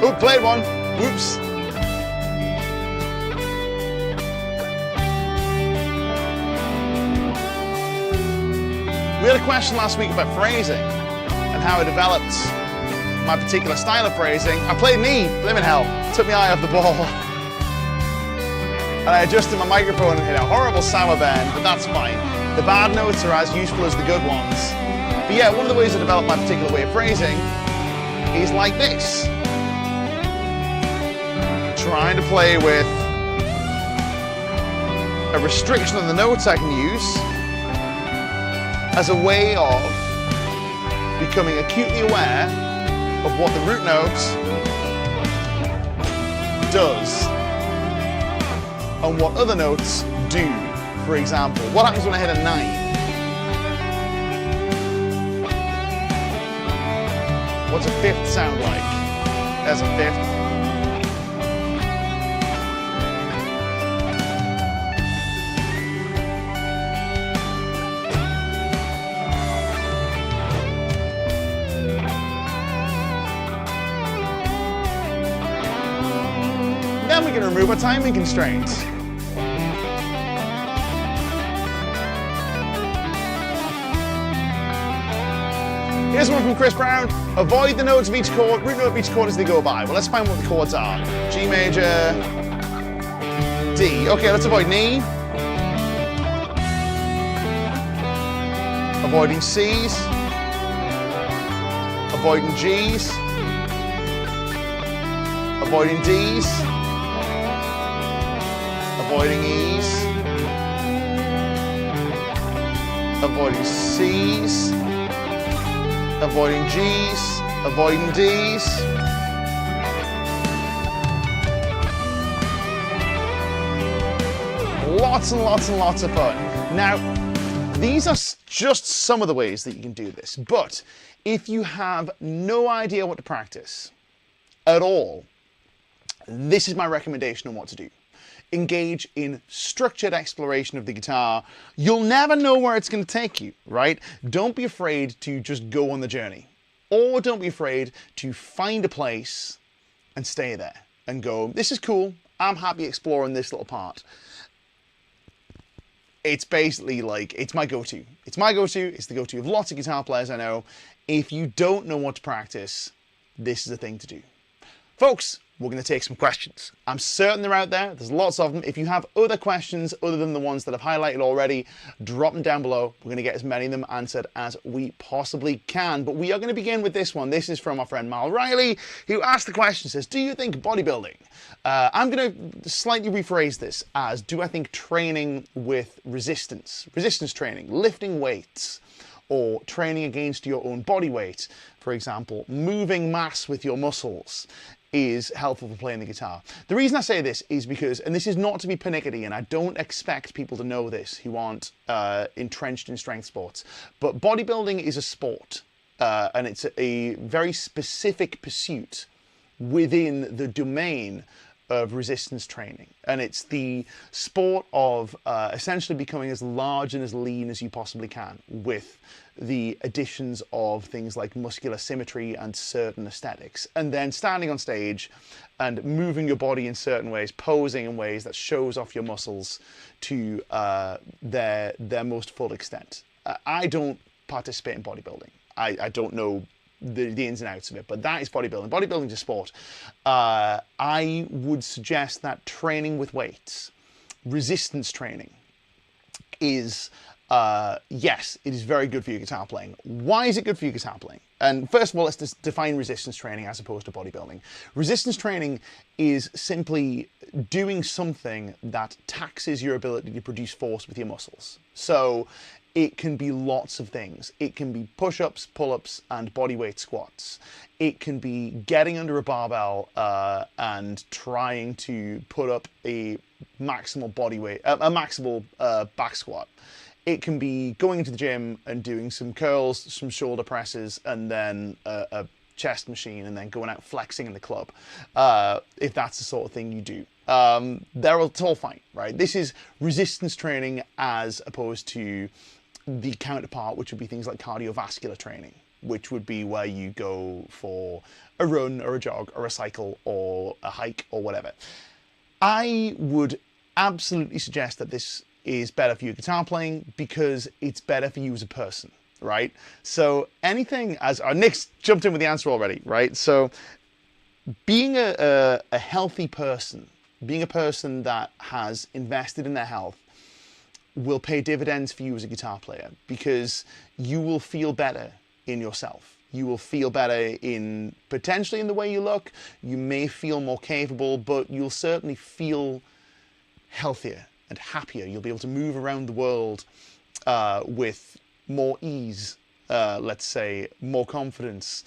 Oh, played one. Whoops. We had a question last week about phrasing and how I developed my particular style of phrasing. I played an E, blimmin' hell, took my eye off the ball. And I adjusted my microphone and hit a horrible sour bend, but that's fine. The bad notes are as useful as the good ones. But yeah, one of the ways I developed my particular way of phrasing is like this. Trying to play with a restriction on the notes I can use as a way of becoming acutely aware of what the root note does and what other notes do. For example, what happens when I hit a 9? What's a fifth sound like? There's a fifth. Then we can remove our timing constraints. Here's one from Chris Brown. Avoid the notes of each chord, root note of each chord as they go by. Well, let's find what the chords are. G major, D. Okay, let's avoid knee. Avoiding C's. Avoiding G's. Avoiding D's. Avoiding E's. Avoiding C's. Avoiding G's. Avoiding D's. Lots and lots and lots of fun. Now, these are just some of the ways that you can do this, but if you have no idea what to practice at all, this is my recommendation on what to do. Engage in structured exploration of the guitar. You'll never know where it's going to take you, right? Don't be afraid to just go on the journey. Or don't be afraid to find a place and stay there and go, this is cool, I'm happy exploring this little part. It's basically like, it's my go-to. It's my go-to, it's the go-to of lots of guitar players I know. If you don't know what to practice, this is the thing to do. Folks, we're going to take some questions. I'm certain they're out there. There's lots of them. If you have other questions other than the ones that I've highlighted already, drop them down below. We're going to get as many of them answered as we possibly can. But we are going to begin with this one. This is from our friend Mal Riley, who asked the question, says, do you think bodybuilding? I'm going to slightly rephrase this as, do I think training with resistance training, lifting weights, or training against your own body weight, for example, moving mass with your muscles, is helpful for playing the guitar. The reason I say this is because, and this is not to be pernickety, and I don't expect people to know this who aren't entrenched in strength sports, but bodybuilding is a sport, and it's a very specific pursuit within the domain of resistance training, and it's the sport of essentially becoming as large and as lean as you possibly can with the additions of things like muscular symmetry and certain aesthetics, and then standing on stage and moving your body in certain ways, posing in ways that shows off your muscles to their most full extent. I don't participate in bodybuilding. I don't know the ins and outs of it, but that is bodybuilding. Bodybuilding is a sport. I would suggest that training with weights, resistance training, is yes, it is very good for your guitar playing. Why is it good for your guitar playing? And first of all, let's just define resistance training as opposed to bodybuilding. Resistance training is simply doing something that taxes your ability to produce force with your muscles. So it can be lots of things. It can be push-ups, pull-ups, and bodyweight squats. It can be getting under a barbell and trying to put up a maximal maximal back squat. It can be going into the gym and doing some curls, some shoulder presses, and then a chest machine, and then going out flexing in the club, if that's the sort of thing you do. It's all fine, right? This is resistance training as opposed to the counterpart, which would be things like cardiovascular training, which would be where you go for a run or a jog or a cycle or a hike or whatever. I would absolutely suggest that this is better for your guitar playing because it's better for you as a person, right? So anything, as Nick's jumped in with the answer already, right? So being a healthy person, being a person that has invested in their health, will pay dividends for you as a guitar player because you will feel better in yourself. You will feel better in potentially in the way you look. You may feel more capable, but you'll certainly feel healthier and happier. You'll be able to move around the world with more ease, let's say, more confidence,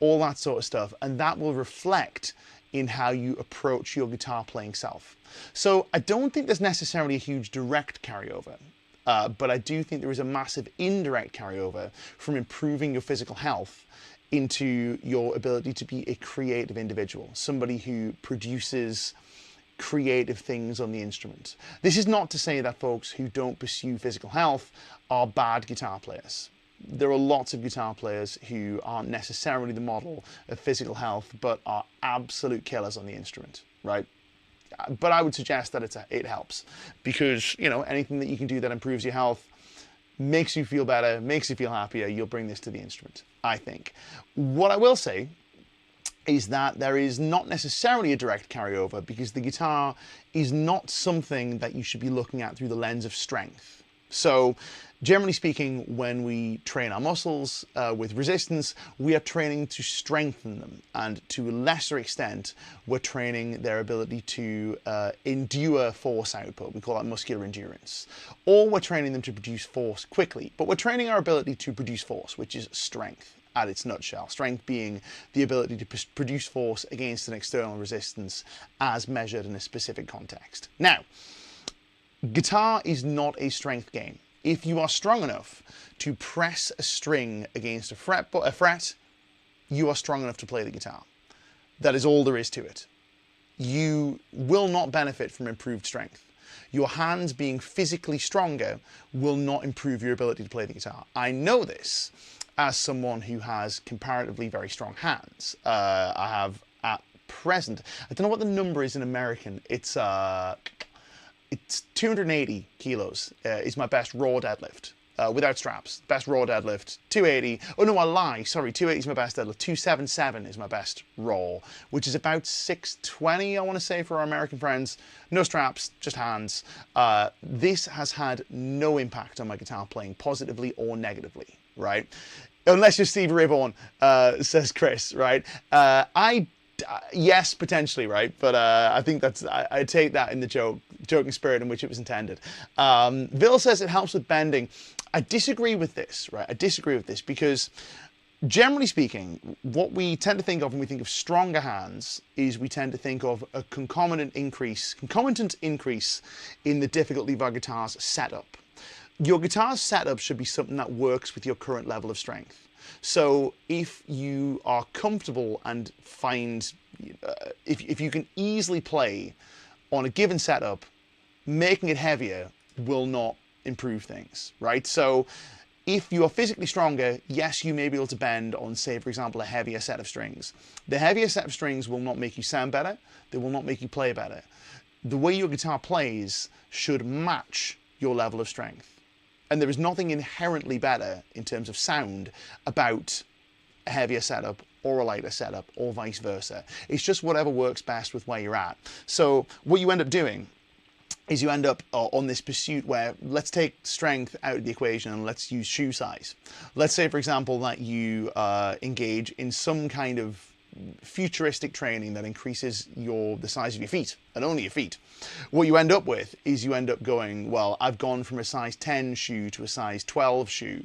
all that sort of stuff. And that will reflect in how you approach your guitar playing self. So I don't think there's necessarily a huge direct carryover, but I do think there is a massive indirect carryover from improving your physical health into your ability to be a creative individual, somebody who produces creative things on the instrument. This is not to say that folks who don't pursue physical health are bad guitar players. There are lots of guitar players who aren't necessarily the model of physical health, but are absolute killers on the instrument, right? But I would suggest that it helps because, you know, anything that you can do that improves your health, makes you feel better, makes you feel happier, you'll bring this to the instrument, I think. What I will say is that there is not necessarily a direct carryover because the guitar is not something that you should be looking at through the lens of strength. So generally speaking, when we train our muscles with resistance, we are training to strengthen them. And to a lesser extent, we're training their ability to endure force output. We call that muscular endurance. Or we're training them to produce force quickly. But we're training our ability to produce force, which is strength at its nutshell. Strength being the ability to produce force against an external resistance as measured in a specific context. Now, guitar is not a strength game. If you are strong enough to press a string against a fret, you are strong enough to play the guitar. That is all there is to it. You will not benefit from improved strength. Your hands being physically stronger will not improve your ability to play the guitar. I know this as someone who has comparatively very strong hands. I have at present, I don't know what the number is in American, it's 280 kilos is my best raw deadlift without straps. Best raw deadlift, 280. Oh no, I lie. Sorry, 280 is my best deadlift. 277 is my best raw, which is about 620, I want to say, for our American friends. No straps, just hands. This has had no impact on my guitar playing, positively or negatively, right? Unless you're Steve Ray Vaughan, says Chris, right? Yes, potentially, right? But I think I take that in the joking spirit in which it was intended. Vil says it helps with bending. I disagree with this, right? I disagree with this because generally speaking, what we tend to think of when we think of stronger hands is we tend to think of a concomitant increase in the difficulty of our guitar's setup. Your guitar's setup should be something that works with your current level of strength. So if you are comfortable and find if you can easily play on a given setup, making it heavier will not improve things, right? So if you are physically stronger, yes, you may be able to bend on, say, for example, a heavier set of strings. The heavier set of strings will not make you sound better. They will not make you play better. The way your guitar plays should match your level of strength. And there is nothing inherently better in terms of sound about a heavier setup or a lighter setup or vice versa. It's just whatever works best with where you're at. So what you end up doing is you end up on this pursuit where let's take strength out of the equation and let's use shoe size. Let's say, for example, that you engage in some kind of futuristic training that increases the size of your feet and only your feet. What you end up with is you end up going, well, I've gone from a size 10 shoe to a size 12 shoe,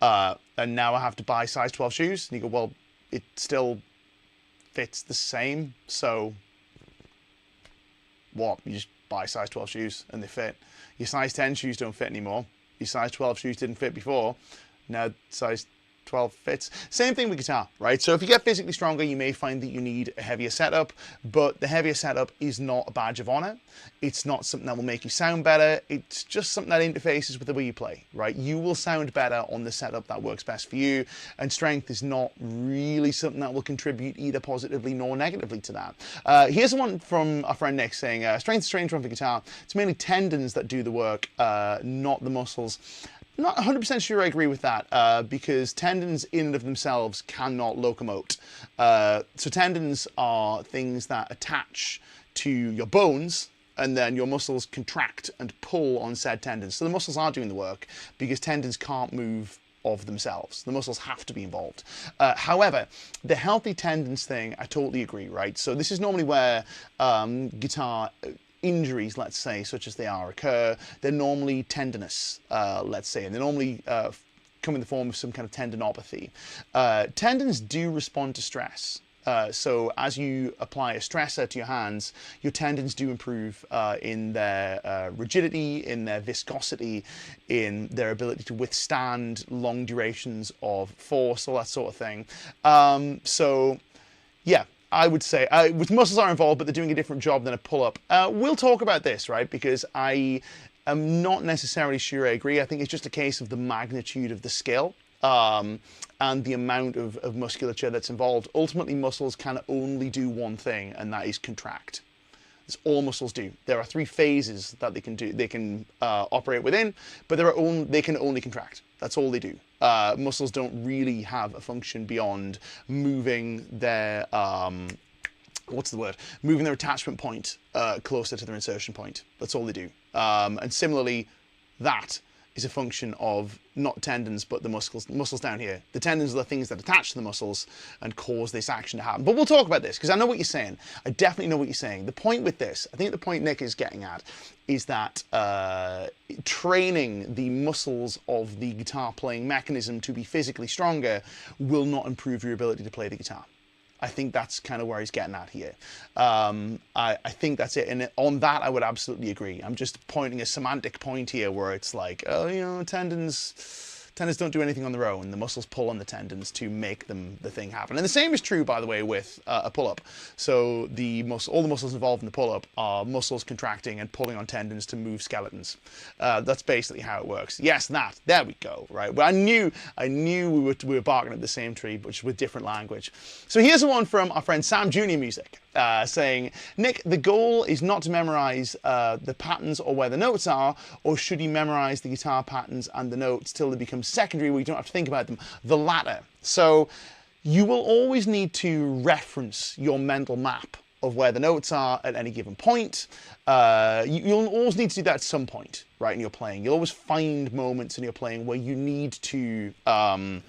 and now I have to buy size 12 shoes. And you go, well, it still fits the same, so what? You just buy size 12 shoes and they fit. Your size 10 shoes don't fit anymore. Your size 12 shoes didn't fit before. Now size 12 fits. Same thing with guitar, right? So if you get physically stronger, you may find that you need a heavier setup, but the heavier setup is not a badge of honor. It's not something that will make you sound better. It's just something that interfaces with the way you play, right? You will sound better on the setup that works best for you, and strength is not really something that will contribute either positively nor negatively to that. Here's one from our friend Nick saying, strength is strange one for guitar. It's mainly tendons that do the work, not the muscles. Not 100% sure I agree with that, because tendons in and of themselves cannot locomote. So tendons are things that attach to your bones, and then your muscles contract and pull on said tendons. So the muscles are doing the work because tendons can't move of themselves. The muscles have to be involved. However, the healthy tendons thing, I totally agree, right? So this is normally where guitar injuries, let's say, such as they are, occur. They're normally tendinous, let's say, and they normally come in the form of some kind of tendinopathy. Tendons do respond to stress. So as you apply a stressor to your hands, your tendons do improve in their rigidity, in their viscosity, in their ability to withstand long durations of force, all that sort of thing. So yeah, I would say, with muscles are involved, but they're doing a different job than a pull-up. We'll talk about this, right? Because I am not necessarily sure I agree. I think it's just a case of the magnitude of the skill and the amount of musculature that's involved. Ultimately, muscles can only do one thing, and that is contract. That's all muscles do. There are 3 phases that they can do. They can operate within, but they can only contract. That's all they do. Muscles don't really have a function beyond moving their moving their attachment point closer to their insertion point. That's all they do. And similarly, that is a function of not tendons, but the muscles down here. The tendons are the things that attach to the muscles and cause this action to happen. But we'll talk about this, because I know what you're saying. I definitely know what you're saying. The point with this, I think the point Nick is getting at, is that training the muscles of the guitar playing mechanism to be physically stronger will not improve your ability to play the guitar. I think that's kind of where he's getting at here. I think that's it. And on that, I would absolutely agree. I'm just pointing a semantic point here where it's like, oh, you know, tendons don't do anything on their own. The muscles pull on the tendons to make the thing happen. And the same is true, by the way, with a pull-up. So all the muscles involved in the pull-up are muscles contracting and pulling on tendons to move skeletons. That's basically how it works. Yes, there we go, right? Well, I knew we were barking at the same tree, but just with different language. So here's one from our friend Sam Junior Music, saying, Nick, the goal is not to memorize the patterns or where the notes are, or should you memorize the guitar patterns and the notes till they become secondary where you don't have to think about them? The latter. So you will always need to reference your mental map of where the notes are at any given point. You'll always need to do that at some point, right, in your playing. You'll always find moments in your playing where you need to go,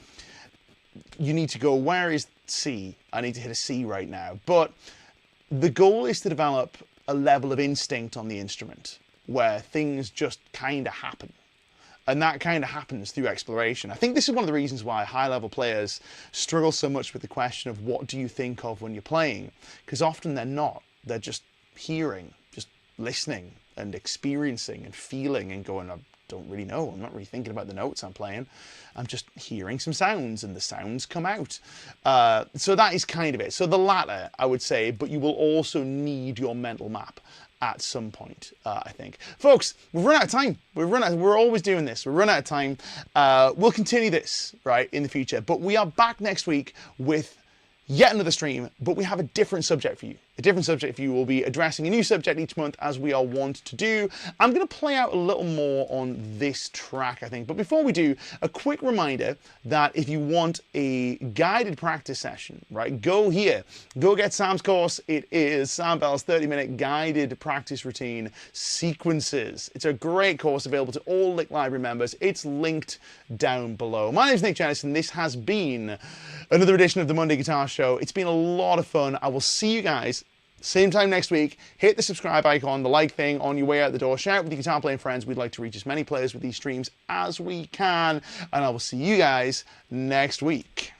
where is C? I need to hit a C right now. But the goal is to develop a level of instinct on the instrument where things just kind of happen. And that kind of happens through exploration. I think this is one of the reasons why high-level players struggle so much with the question of what do you think of when you're playing? Because often they're not. They're just hearing, just listening and experiencing and feeling and going, don't really know. I'm not really thinking about the notes I'm playing. I'm just hearing some sounds and the sounds come out. So that is kind of it. So the latter, I would say, but you will also need your mental map at some point, I think. Folks, we've run out of time. We're always doing this. We've run out of time. We'll continue this, right, in the future. But we are back next week with yet another stream, but we have a different subject for you. A different subject for you. We'll be addressing a new subject each month, as we are wont to do. I'm going to play out a little more on this track, I think. But before we do, a quick reminder that if you want a guided practice session, right, go here. Go get Sam's course. It is Sam Bell's 30-minute guided practice routine sequences. It's a great course available to all Lick Library members. It's linked down below. My name is Nick Jennison. This has been another edition of the Monday Guitar Show. It's been a lot of fun. I will see you guys same time next week. Hit the subscribe icon, the like thing on your way out the door. Share it with your guitar playing friends. We'd like to reach as many players with these streams as we can. And I will see you guys next week.